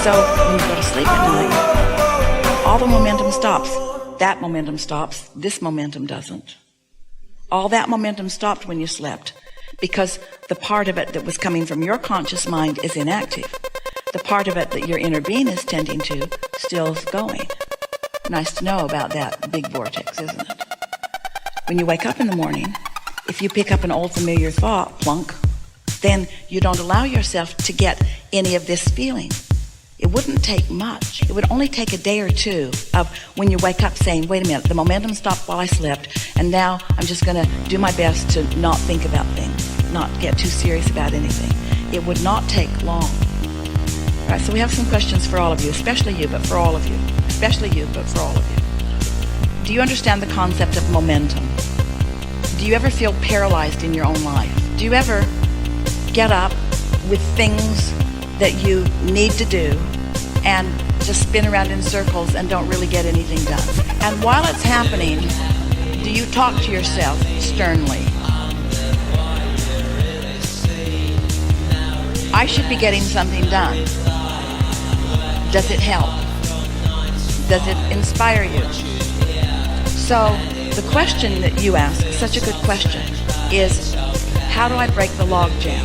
So when you go to sleep at night, all the momentum stops. That momentum stops. This momentum doesn't. All that momentum stopped when you slept because the part of it that was coming from your conscious mind is inactive. The part of it that your inner being is tending to still is going. Nice to know about that big vortex, isn't it? When you wake up in the morning, if you pick up an old familiar thought, plunk, then you don't allow yourself to get any of this feeling. It wouldn't take much. It would only take a day or two of when you wake up saying, wait a minute, the momentum stopped while I slept, and now I'm just going to do my best to not think about things, not get too serious about anything. It would not take long. All right, so we have some questions for all of you, especially you, but for all of you. Especially you, but for all of you. Do you understand the concept of momentum? Do you ever feel paralyzed in your own life? Do you ever get up with things that you need to do and just spin around in circles and don't really get anything done? And while it's happening, do you talk to yourself sternly? I should be getting something done. Does it help? Does it inspire you? So the question that you ask, such a good question, is how do I break the log jam?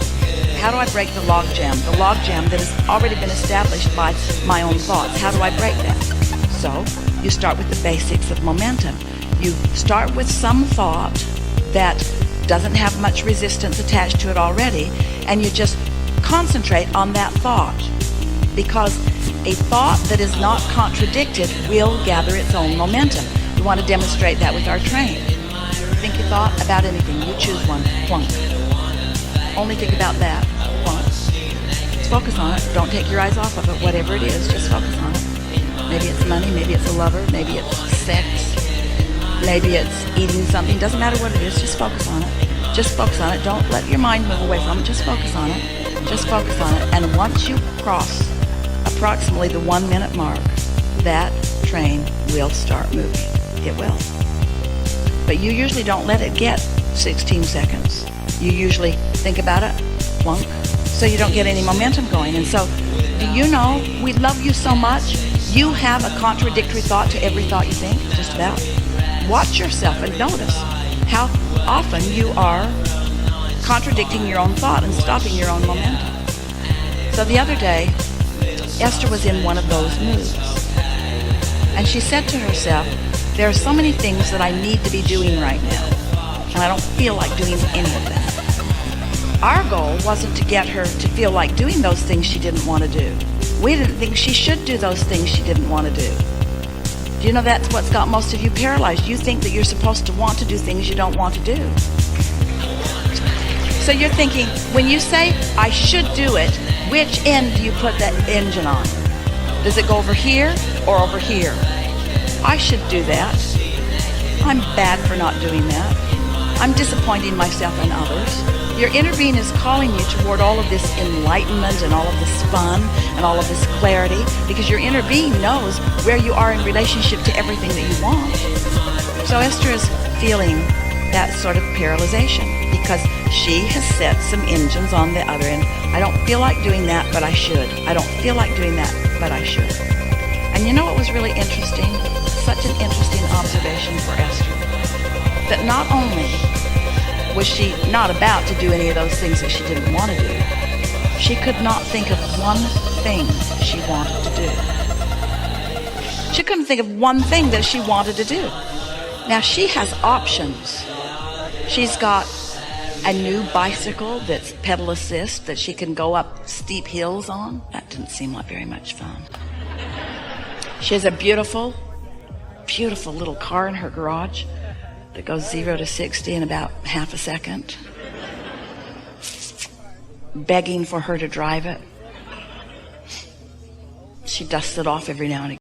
How do I break the log jam? The log jam that has already been established by my own thoughts. How do I break that? So you start with the basics of momentum. You start with some thought that doesn't have much resistance attached to it already, and you just concentrate on that thought, because a thought that is not contradicted will gather its own momentum. We want to demonstrate that with our train. Think your thought about anything. You choose one. Plunk. Only think about that. Plunk. Just focus on it. Don't take your eyes off of it. Whatever it is, just focus on it. Maybe it's money. Maybe it's a lover. Maybe it's sex. Maybe it's eating something. Doesn't matter what it is. Just focus on it. Just focus on it. Don't let your mind move away from it. Just focus on it. Just focus on it. And once you cross approximately the 1 minute mark, that train will start moving. It will. But you usually don't let it get 16 seconds. You usually think about it, plunk, so you don't get any momentum going. And so, do you know, we love you so much, you have a contradictory thought to every thought you think, just about. Watch yourself and notice how often you are contradicting your own thought and stopping your own momentum. So the other day, Esther was in one of those moods. And she said to herself, there are so many things that I need to be doing right now, and I don't feel like doing any of them. Our goal wasn't to get her to feel like doing those things she didn't want to do. We didn't think she should do those things she didn't want to do. Do you know that's what's got most of you paralyzed? You think that you're supposed to want to do things you don't want to do. So you're thinking, when you say, I should do it, which end do you put that engine on? Does it go over here or over here? I should do that. I'm bad for not doing that. I'm disappointing myself and others. Your inner being is calling you toward all of this enlightenment and all of this fun and all of this clarity, because your inner being knows where you are in relationship to everything that you want. So Esther is feeling that sort of paralyzation because she has set some engines on the other end. I don't feel like doing that, but I should. I don't feel like doing that, but I should. And you know what was really interesting? Such an interesting observation for Esther. That not only was she not about to do any of those things that she didn't want to do, she could not think of one thing she wanted to do. She couldn't think of one thing that she wanted to do. Now she has options. She's got a new bicycle that's pedal assist that she can go up steep hills on. That didn't seem like very much fun. She has a beautiful, beautiful little car in her garage that goes 0 to 60 in about half a second, begging for her to drive it. She dusts it off every now and again.